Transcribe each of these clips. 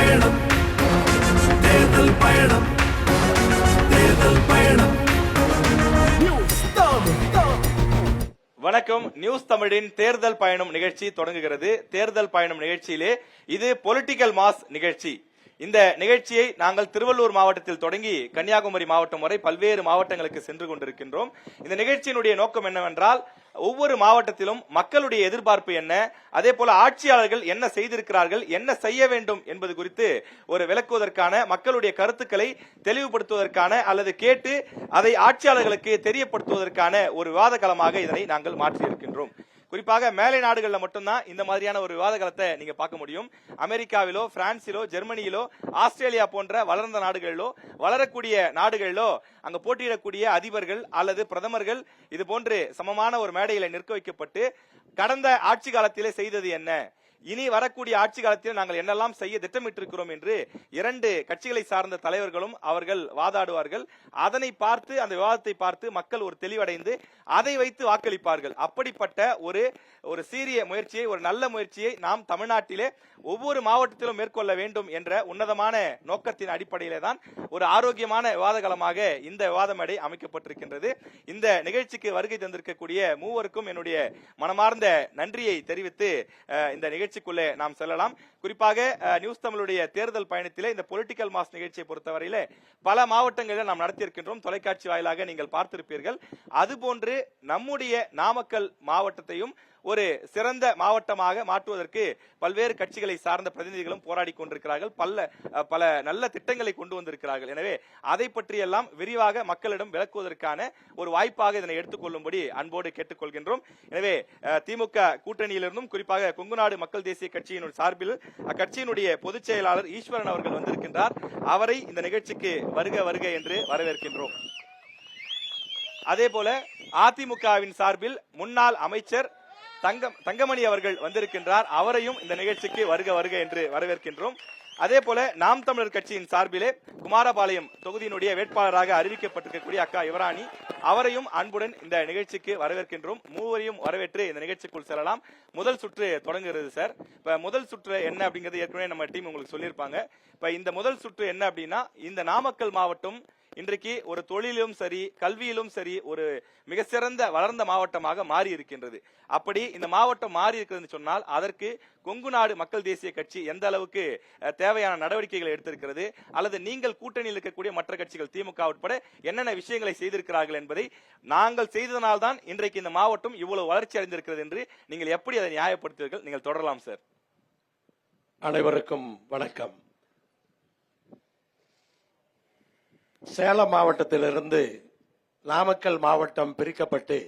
பயணம் தேர்தல் பயணம் தேர்தல் பயணம். வணக்கம். நியூஸ் தமிழின் தேர்தல் பயணம் நிகழ்ச்சி தொடங்குகிறது. தேர்தல் பயணம் நிகழ்ச்சியிலே இது பொலிட்டிக்கல் மாஸ் நிகழ்ச்சி. இந்த நிகழ்ச்சியை நாங்கள் திருவள்ளூர் மாவட்டத்தில் தொடங்கி கன்னியாகுமரி மாவட்டம் வரை பல்வேறு மாவட்டங்களுக்கு சென்று கொண்டிருக்கின்றோம். இந்த நிகழ்ச்சியினுடைய நோக்கம் என்னவென்றால், ஒவ்வொரு மாவட்டத்திலும் மக்களுடைய எதிர்பார்ப்பு என்ன, அதே போல ஆட்சியாளர்கள் என்ன செய்திருக்கிறார்கள், என்ன செய்ய வேண்டும் என்பது குறித்து ஒரு விளக்குவதற்கான, மக்களுடைய கருத்துக்களை தெளிவுபடுத்துவதற்கான அல்லது கேட்டு அதை ஆட்சியாளர்களுக்கு தெரியப்படுத்துவதற்கான ஒரு விவாத களமாக இதனை நாங்கள் மாற்றியிருக்கின்றோம். குறிப்பாக மேலை நாடுகள்ல மட்டும்தான் இந்த மாதிரியான ஒரு விவாத களத்தை நீங்க பார்க்க முடியும். அமெரிக்காவிலோ, பிரான்சிலோ, ஜெர்மனியிலோ, ஆஸ்திரேலியா போன்ற வளர்ந்த நாடுகளிலோ, வளரக்கூடிய நாடுகளிலோ அங்க போட்டியிடக்கூடிய அதிபர்கள் அல்லது பிரதமர்கள் இது போன்று சமமான ஒரு மேடையில நிற்க வைக்கப்பட்டு கடந்த ஆட்சி காலத்திலே செய்தது என்ன, இனி வரக்கூடிய ஆட்சி காலத்தில் நாங்கள் என்னெல்லாம் செய்ய திட்டமிட்டிருக்கிறோம் என்று இரண்டு கட்சிகளை சார்ந்த தலைவர்களும் அவர்கள் வாதாடுவார்கள். அதனை பார்த்து, அந்த விவாதத்தை பார்த்து மக்கள் ஒரு தெளிவடைந்து அதை வைத்து வாக்களிப்பார்கள். அப்படிப்பட்ட ஒரு சீரிய முயற்சியை, ஒரு நல்ல முயற்சியை நாம் தமிழ்நாட்டிலே ஒவ்வொரு மாவட்டத்திலும் மேற்கொள்ள வேண்டும் என்ற உன்னதமான நோக்கத்தின் அடிப்படையிலே தான் ஒரு ஆரோக்கியமான விவாத களமாக இந்த விவாத மேடை அமைக்கப்பட்டிருக்கின்றது. இந்த நிகழ்ச்சிக்கு வருகை தந்திருக்கக்கூடிய மூவருக்கும் என்னுடைய மனமார்ந்த நன்றியை தெரிவித்து இந்த நிகழ்ச்சிக்குள்ளே நாம் செல்லலாம். குறிப்பாக நியூஸ் தமிழுடைய தேர்தல் பயணத்திலே இந்த பொலிட்டிக்கல் மாஸ் நிகழ்ச்சியை பொறுத்தவரையில பல மாவட்டங்களில் நாம் நடத்தியிருக்கின்றோம். தொலைக்காட்சி வாயிலாக நீங்கள் பார்த்திருப்பீர்கள். அதுபோன்று நம்முடைய நாமக்கல் மாவட்டத்தையும் ஒரு சிறந்த மாவட்டமாக மாற்றுவதற்கு பல்வேறு கட்சிகளை சார்ந்த பிரதிநிதிகளும் போராடி கொண்டிருக்கிறார்கள். பல நல்ல திட்டங்களை கொண்டு வந்திருக்கிறார்கள். எனவே அதை பற்றியெல்லாம் விரிவாக மக்களிடம் விளக்குவதற்கான ஒரு வாய்ப்பாக இதனை எடுத்துக்கொள்ளும்படி அன்போடு கேட்டுக்கொள்கின்றோம். எனவே திமுக கூட்டணியிலிருந்தும் குறிப்பாக கொங்குநாடு மக்கள் தேசிய கட்சியின் சார்பில் அக்கட்சியினுடைய பொதுச் செயலாளர் ஈஸ்வரன் அவர்கள் வந்திருக்கின்றார். அவரை இந்த நிகழ்ச்சிக்கு வருக வருக என்று வரவேற்கின்றோம். அதே போல அதிமுகவின் சார்பில் முன்னாள் அமைச்சர் தங்கமணி அவர்கள் வந்திருக்கின்றார். அவரையும் இந்த நிகழ்ச்சிக்கு வருக வருக என்று வரவேற்கின்றோம். அதே போல நாம் தமிழர் கட்சியின் சார்பிலே குமாரபாளையம் தொகுதியினுடைய வேட்பாளராக அறிவிக்கப்பட்டிருக்கக்கூடிய அக்கா யுவராணி, அவரையும் அன்புடன் இந்த நிகழ்ச்சிக்கு வரவேற்கின்றோம். மூவரையும் வரவேற்று இந்த நிகழ்ச்சிக்குள் செல்லலாம். முதல் சுற்று தொடங்குகிறது சார். இப்ப முதல் சுற்று என்ன அப்படிங்கிறது ஏற்கனவே நம்ம டீம் உங்களுக்கு சொல்லியிருப்பாங்க. இப்ப இந்த முதல் சுற்று என்ன அப்படின்னா, இந்த நாமக்கல் மாவட்டம் இன்றைக்கு ஒரு தொழிலும் சரி, கல்வியிலும் சரி, ஒரு மிக சிறந்த வளர்ந்த மாவட்டமாக மாறி இருக்கின்றது. அப்படி இந்த மாவட்டம் மாறி இருக்கிறது சொன்னால் அதற்கு கொங்குநாடு மக்கள் தேசிய கட்சி எந்த அளவுக்கு தேவையான நடவடிக்கைகளை எடுத்திருக்கிறது, அல்லது நீங்கள் கூட்டணியில் இருக்கக்கூடிய மற்ற கட்சிகள் திமுக உட்பட என்னென்ன விஷயங்களை செய்திருக்கிறார்கள் என்பதை நாங்கள் செய்ததனால்தான் இன்றைக்கு இந்த மாவட்டம் இவ்வளவு வளர்ச்சி அடைந்திருக்கிறது என்று நீங்கள் எப்படி அதை நியாயப்படுத்துவீர்கள்? நீங்கள் தொடரலாம் சார். அனைவருக்கும் வணக்கம். சேலம் மாவட்டத்திலிருந்து நாமக்கல் மாவட்டம் பிரிக்கப்பட்டு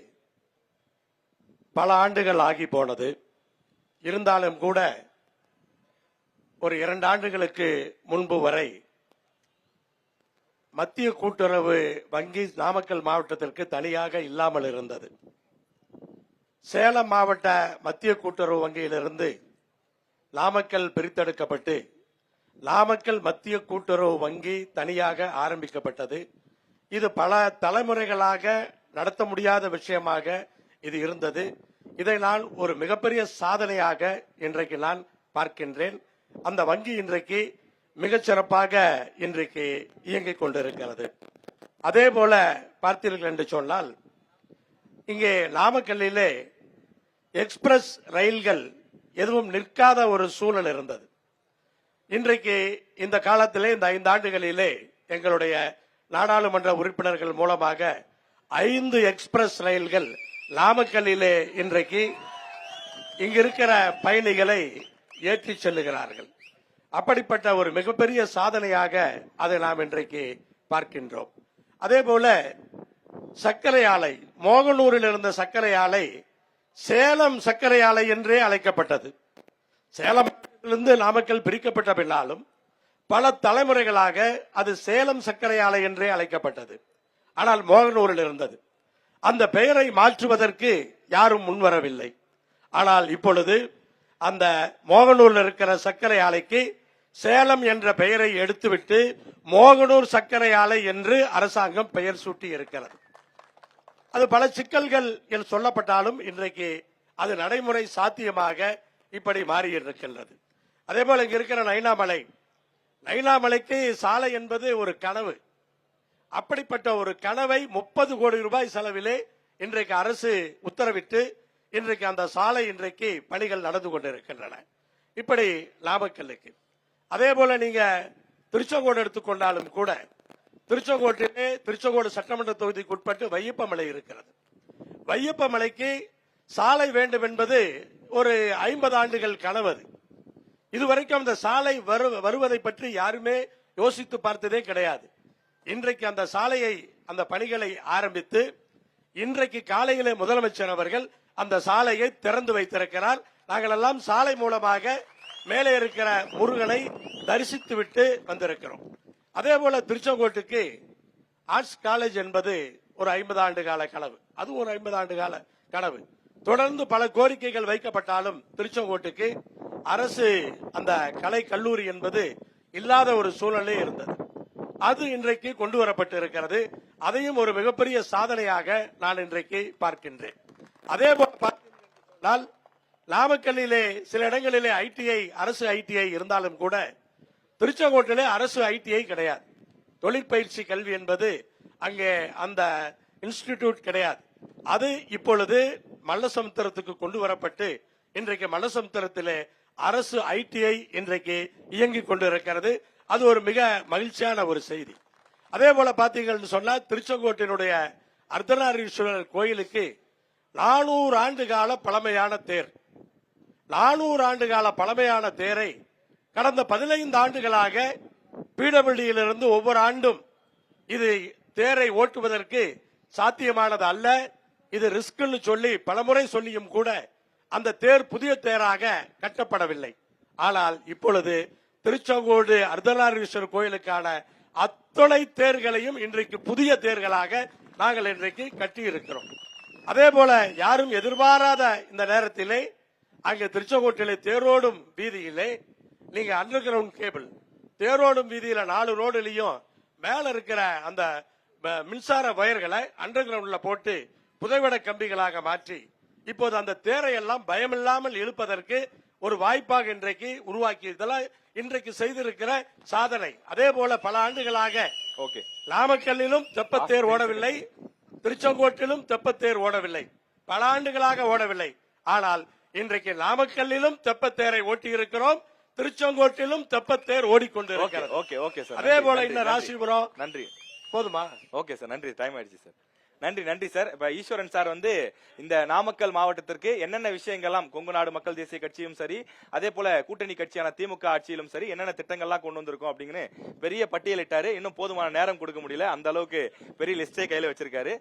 பல ஆண்டுகள் ஆகி போனது. இருந்தாலும் கூட ஒரு 2 ஆண்டுகளுக்கு முன்பு வரை மத்திய கூட்டுறவு வங்கி நாமக்கல் மாவட்டத்திற்கு தனியாக இல்லாமல் இருந்தது. சேலம் மாவட்ட மத்திய கூட்டுறவு வங்கியிலிருந்து நாமக்கல் பிரித்தெடுக்கப்பட்டு நாமக்கல் மத்திய கூட்டுறவு வங்கி தனியாக ஆரம்பிக்கப்பட்டது. இது பல தலைமுறைகளாக நடத்த முடியாத விஷயமாக இது இருந்தது. இதை நான் ஒரு மிகப்பெரிய சாதனையாக இன்றைக்கு நான் பார்க்கின்றேன். அந்த வங்கி இன்றைக்கு மிகச்சிறப்பாக இன்றைக்கு இயங்கிக் கொண்டிருக்கிறது. அதே போல பார்த்தீர்கள் என்று சொன்னால், இங்கே நாமக்கல்லிலே எக்ஸ்பிரஸ் ரயில்கள் எதுவும் நிற்காத ஒரு சூழல் இருந்தது. இன்றைக்கு இந்த காலத்திலே, இந்த 5 ஆண்டுகளிலே எங்களுடைய நாடாளுமன்ற உறுப்பினர்கள் மூலமாக 5 எக்ஸ்பிரஸ் ரயில்கள் நாமக்கல்லிலே இன்றைக்கு இங்கிருக்கிற பயணிகளை ஏற்றி செல்லுகிறார்கள். அப்படிப்பட்ட ஒரு மிகப்பெரிய சாதனையாக அதை நாம் இன்றைக்கு பார்க்கின்றோம். அதே போல சர்க்கரை ஆலை, மோகனூரில் இருந்த சர்க்கரை ஆலை சேலம் சர்க்கரை ஆலை என்றே அழைக்கப்பட்டது. சேலமிலிருந்து நாமக்கல் பிரிக்கப்பட்ட பின்னாலும் பல தலைமுறைகளாக அது சேலம் சர்க்கரை ஆலை என்றே அழைக்கப்பட்டது. ஆனால் மோகனூரில் இருந்தது. அந்த பெயரை மாற்றுவதற்கு யாரும் முன்வரவில்லை. ஆனால் இப்பொழுது அந்த மோகனூரில் இருக்கிற சர்க்கரை ஆலைக்கு சேலம் என்ற பெயரை எடுத்துவிட்டு மோகனூர் சர்க்கரை ஆலை என்று அரசாங்கம் பெயர் சூட்டி இருக்கிறது. அது பல சிக்கல்கள் என்று சொல்லப்பட்டாலும் இன்றைக்கு அது நடைமுறை சாத்தியமாக இப்படி மாறி இருக்கின்றது. அதே போல இங்க இருக்கிற நைனாமலை நைனாமலைக்கு சாலை என்பது ஒரு கனவு. அப்படிப்பட்ட ஒரு கனவை 30 கோடி ரூபாய் செலவிலே இன்றைக்கு அரசு உத்தரவிட்டு இன்றைக்கு அந்த சாலை இன்றைக்கு பணிகள் நடந்து கொண்டிருக்கின்றன. இப்படி நாமக்கல்லுக்கு அதே போல நீங்க திருச்செங்கோடு எடுத்துக்கொண்டாலும் கூட திருச்செங்கோட்டிலே திருச்செங்கோடு சட்டமன்ற தொகுதிக்கு உட்பட்டு வையப்பமலை இருக்கிறது. வையப்பமலைக்கு சாலை வேண்டும் என்பது ஒரு 50 ஆண்டுகள் கனவு. இதுவரைக்கும் அந்த சாலை வருவதை பற்றி யாருமே யோசித்து பார்த்ததே கிடையாது. இன்றைக்கு அந்த சாலையை அந்த பணிகளை ஆரம்பித்து இன்றைக்கு காலையிலே முதலமைச்சர் அவர்கள் அந்த சாலையை திறந்து வைத்திருக்கிறார். நாங்கள் எல்லாம் சாலை மூலமாக மேலே இருக்கிற முருகனை தரிசித்து விட்டு வந்திருக்கிறோம். அதே போல திருச்செங்கோட்டுக்கு ஆர்ட்ஸ் காலேஜ் என்பது ஒரு 50 ஆண்டு கால கனவு. அது ஒரு 50 ஆண்டு கால கனவு. தொடர்ந்து பல கோரிக்கைகள் வைக்கப்பட்டாலும் திருச்செங்கோட்டுக்கு அரசு அந்த கலை கல்லூரி என்பது இல்லாத ஒரு சூழலே இருந்தது. அது இன்றைக்கு கொண்டு வரப்பட்டு இருக்கிறது. அதையும் ஒரு மிகப்பெரிய சாதனையாக நான் இன்றைக்கு பார்க்கின்றேன். அதே போல நாமக்கல்லிலே சில இடங்களிலே ஐடிஐ அரசு ஐடிஐ இருந்தாலும் கூட திருச்செங்கோட்டிலே அரசு ஐடிஐ கிடையாது. தொழிற்பயிற்சி கல்வி என்பது அங்கே அந்த இன்ஸ்டிடியூட் கிடையாது. அது இப்பொழுது மல்லசமுத்திரத்துக்கு கொண்டு வரப்பட்டு இன்றைக்கு மல்லசமுத்திரத்திலே அரசு ஐடிஐ இன்றைக்கு இயங்கிக் கொண்டிருக்கிறது. அது ஒரு மிக மகிழ்ச்சியான ஒரு செய்தி. அதே போல பாத்தீங்கன்னு சொன்னா திருச்செங்கோட்டினுடைய அர்த்தநாரீஸ்வரர் கோயிலுக்கு 400 ஆண்டு கால பழமையான தேர். 400 ஆண்டு கால பழமையான தேரை கடந்த 15 ஆண்டுகளாக பிடபிள்யூடியிலிருந்து ஒவ்வொரு ஆண்டும் இது தேரை ஓட்டுவதற்கு சாத்தியமானது அல்ல, இது ரிஸ்க்னு சொல்லி பலமுறை சொல்லியும் கூட அந்த தேர் புதிய தேராக கட்டப்படவில்லை. ஆனால் இப்பொழுது திருச்செங்கோடு அர்த்தநாரீஸ்வரர் கோயிலுக்கான அத்தனை தேர்களையும் இன்றைக்கு புதிய தேர்களாக நாங்கள் இன்றைக்கு கட்டி இருக்கிறோம். அதே போல யாரும் எதிர்பாராத இந்த நேரத்திலே அங்கே திருச்செங்கோட்டிலே தேரோடும் வீதியிலே நீங்க அண்டர் கிரவுண்ட் கேபிள் தேரோடும் வீதியில 4 ரோடுலையும் மேல இருக்கிற அந்த மின்சார வயர்களை அண்டர் கிரவுண்ட்ல போட்டு புதைவட கம்பிகளாக மாற்றி இப்போது அந்த தேரை எல்லாம் பயமில்லாமல் இழுப்பதற்கு ஒரு வாய்ப்பாக இன்றைக்கு உருவாக்கி இதெல்லாம் இன்றைக்கு செய்திருக்கிற சாதனை. அதே போல பல ஆண்டுகளாக நாமக்கல்லிலும் தெப்பத்தேர் ஓடவில்லை, திருச்செங்கோட்டிலும் தெப்பத்தேர் ஓடவில்லை, பல ஆண்டுகளாக ஓடவில்லை. ஆனால் இன்றைக்கு நாமக்கல்லிலும் தெப்பத்தேரை ஓட்டி இருக்கிறோம், திருச்செங்கோட்டிலும் தெப்பத்தேர் ஓடிக்கொண்டிருக்கிறது. அதே போல இன்னும் ராசிபுரம். நன்றி. போதுமா? ஓகே சார், நன்றி. டைம் ஆயிடுச்சு சார். நன்றி சார். இப்ப ஈஸ்வரன் சார் வந்து இந்த நாமக்கல் மாவட்டத்திற்கு என்னென்ன விஷயங்கள்லாம் கொங்கு நாடு மக்கள் தேசிய கட்சியும் சரி அதே போல கூட்டணி கட்சியான திமுக ஆட்சியிலும் சரி என்னென்ன திட்டங்கள்லாம் கொண்டு வந்திருக்கோம் அப்படிங்கன்னு பெரிய பட்டியலிட்டாரு. இன்னும் போதுமான நேரம் கொடுக்க முடியல, அந்த அளவுக்கு பெரிய லிஸ்டே கையில வச்சிருக்காரு.